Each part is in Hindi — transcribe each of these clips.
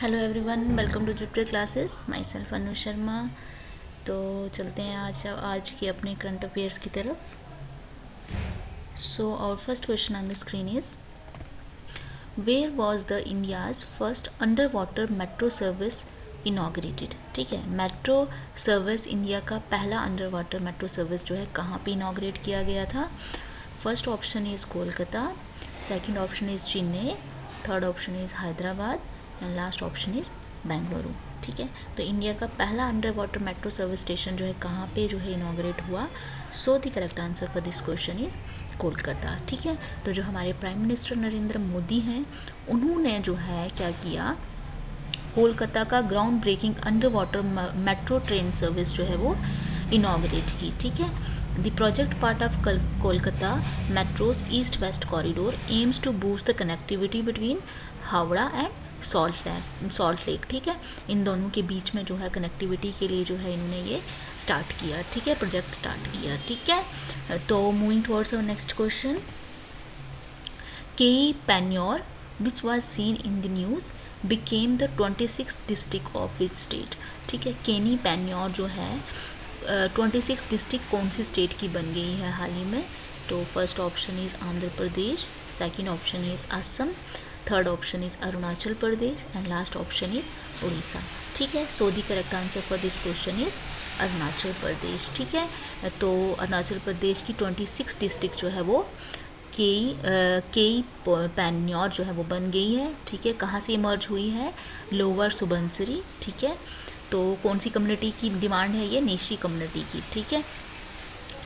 Hello everyone, welcome to Jupiter classes. Myself Anu Sharma. तो चलते हैं आज की अपने करंट अफेयर्स की तरफ। So our first question on the screen is where was the India's first under water metro service inaugurated. ठीक है, मेट्रो सर्विस इंडिया का पहला अंडर वाटर मेट्रो सर्विस जो है कहाँ पे इनाग्रेट किया गया था। First option is Kolkata, second option is Chennai, third option is Hyderabad and last option is Bengaluru. ठीक है, तो इंडिया का पहला under water metro service station जो है कहाँ पे जो है इनाग्रेट हुआ। सो the correct answer for this question is Kolkata. ठीक है, तो जो हमारे प्राइम मिनिस्टर नरेंद्र मोदी हैं उन्होंने जो है क्या किया, कोलकाता का ground breaking under water metro train service जो है वो इनाग्रेट की। ठीक है, the project part of Kolkata metro's east west corridor aims to boost the connectivity between Howrah and Salt Lake. ठीक है, इन दोनों के बीच में जो है कनेक्टिविटी के लिए जो है इन्होंने ये स्टार्ट किया। ठीक है, प्रोजेक्ट स्टार्ट किया। ठीक है, तो moving towards our next question, केई पेन्योर which was seen in the news became the 26th district of which state। ठीक है, केनी पेन्योर जो है 26 डिस्ट्रिक्ट कौन सी स्टेट की बन गई है हाल ही में। तो first option is Andhra Pradesh, second option is Assam, third option is Arunachal Pradesh and last option is Orissa. ठीक है, so the correct answer for this question is Arunachal Pradesh. ठीक है, तो अरुणाचल प्रदेश की 26 डिस्ट्रिक्ट जो है वो केई पेन्योर जो है वो बन गई है। ठीक है, कहाँ से इमर्ज हुई है, लोअर सुबनसिरी। ठीक है, तो कौन सी कम्युनिटी की डिमांड है ये, नेशी कम्युनिटी की। ठीक है,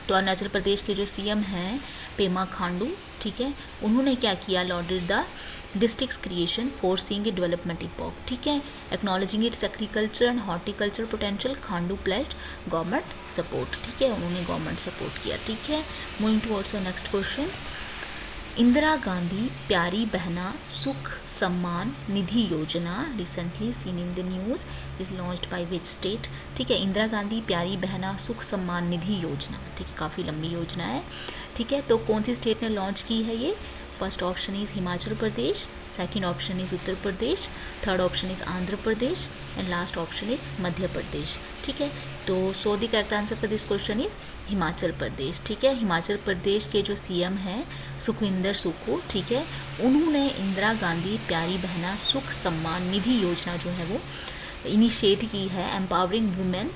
तो अरुणाचल प्रदेश के जो सीएम हैं पेमा खांडू, ठीक है, उन्होंने क्या किया, lauded the districts creation for seeing a development epoch. ठीक है, acknowledging its agriculture and horticulture potential, Khandu placed government support. ठीक है, उन्होंने गवर्नमेंट सपोर्ट किया। ठीक है, moving towards our next question, Indira Gandhi Pyari Behna Sukh Samman Nidhi Yojana recently seen in the news is launched by which state. ठीक है, इंदिरा गांधी प्यारी बहना सुख सम्मान निधि योजना, ठीक है, काफ़ी लंबी योजना है। ठीक है, तो कौन सी स्टेट ने लॉन्च की है ये। First option is Himachal Pradesh, second option is Uttar Pradesh, third option is Andhra Pradesh and last option is Madhya Pradesh. ठीक है, तो so the correct answer for this question is Himachal Pradesh. ठीक है, हिमाचल प्रदेश के जो सीएम हैं सुखविंदर सुक्खू, ठीक है, उन्होंने इंदिरा गांधी प्यारी बहना सुख सम्मान निधि योजना जो है वो इनिशिएट की है, एम्पावरिंग वुमेन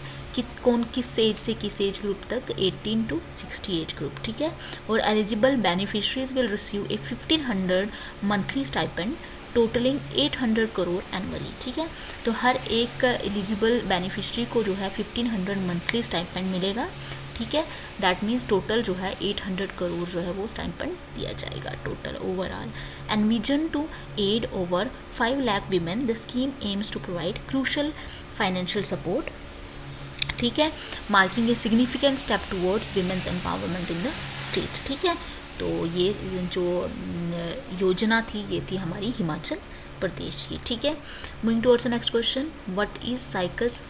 किस एज से किस एज ग्रुप तक, 18 to 60 एज ग्रुप। ठीक है, और eligible beneficiaries will receive A 1500 monthly stipend totalling 800 crore annually. ठीक है, तो हर एक एलिजिबल बेनिफिशरी को जो है 1500 मंथली स्टाइपेंड मिलेगा। ठीक है, दैट मीन्स टोटल जो है 800 करोड़ जो है वो स्टाइपेंड दिया जाएगा total overall. And vision to aid over 5 lakh women, the scheme aims to provide crucial financial support. ठीक है, marking a significant step towards women's empowerment in the state. ठीक है, तो ये जो योजना थी ये थी हमारी हिमाचल प्रदेश की। ठीक है, moving towards the next question, what is Cycas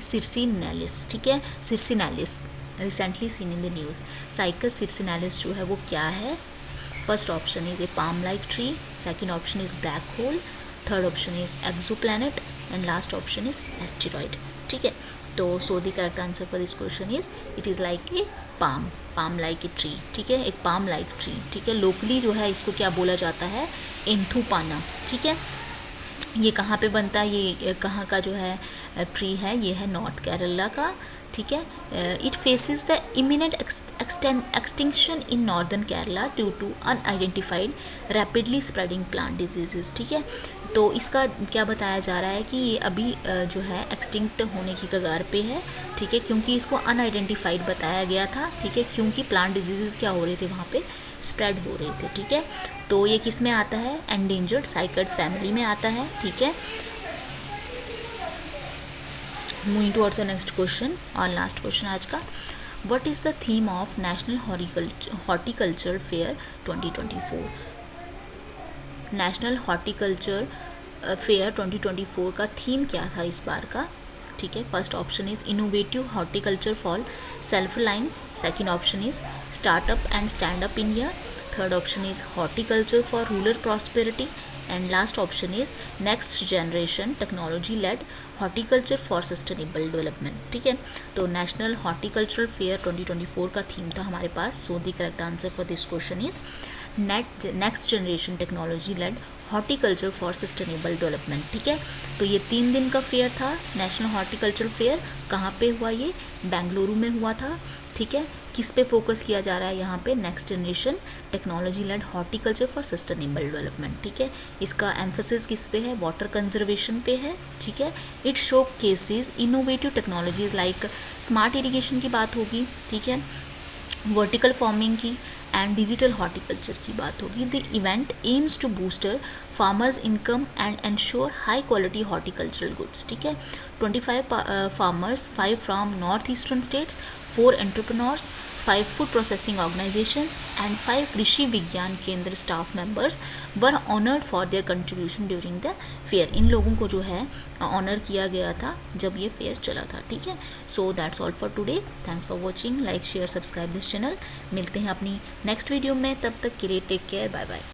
circinalis. ठीक है, circinalis recently seen in the news, Cycas circinalis जो है वो क्या है। First option is a palm like tree, second option is black hole, third option is exoplanet and last option is asteroid. ठीक है, तो so the correct answer for this question is it is like a palm like a tree. ठीक है, एक पाम लाइक ट्री। ठीक है, लोकली जो है इसको क्या बोला जाता है, एंथुपाना। ठीक है, ये कहाँ पे बनता है, ये कहाँ का जो है ट्री है, ये है नॉर्थ केरला का। ठीक है, it faces the imminent extinction in northern Kerala due to unidentified rapidly spreading plant diseases. ठीक है, तो इसका क्या बताया जा रहा है कि ये अभी जो है एक्सटिंक्ट होने की कगार पे है। ठीक है, क्योंकि इसको अनआइडेंटिफाइड बताया गया था। ठीक है, क्योंकि प्लांट डिजीजेस क्या हो रहे थे वहाँ पे, स्प्रेड हो रहे थे। ठीक है, तो ये किस में आता है, एंडेंजर्ड साइकड फैमिली में आता है। ठीक है, moving towards the next question और लास्ट क्वेश्चन आज का, what is the theme of national horticulture fair 2024। National horticulture fair 2024 का थीम क्या था इस बार का। ठीक है, first option is innovative horticulture for self reliance, second option is startup and stand up India, third option is horticulture for rural prosperity and last option is next generation technology led horticulture for sustainable development. ठीक है, तो नेशनल हॉर्टिकल्चरल फेयर 2024 का थीम था हमारे पास। So the correct answer for this question is next generation technology led horticulture for sustainable development. ठीक है, तो ये 3 दिन का फेयर था नेशनल हॉर्टिकल्चर फेयर। कहाँ पे हुआ ये? बेंगलुरु में हुआ था। ठीक है, किस पे फोकस किया जा रहा है यहाँ पे? Next generation technology led horticulture for sustainable development. ठीक है, इसका एम्फोसिस किस पे है? वाटर कंजर्वेशन पे है। ठीक है, it showcases innovative technologies like smart irrigation की बात होगी। ठीक है, वर्टिकल फार्मिंग की एंड डिजिटल हॉर्टिकल्चर की बात होगी। The event aims to booster farmers income and ensure high quality horticultural goods. ठीक है, 25 farmers, 5 from north eastern states, 4 entrepreneurs, 5 food processing organisations and 5 Krishi Vigyan Kendra staff members were honoured for their contribution during the fair. इन लोगों को जो है ऑनर किया गया था जब ये फेयर चला था। ठीक है, so that's all for today. Thanks for watching. Like share subscribe this channel. मिलते हैं अपनी नेक्स्ट वीडियो में, तब तक के लिए टेक केयर, बाय बाय।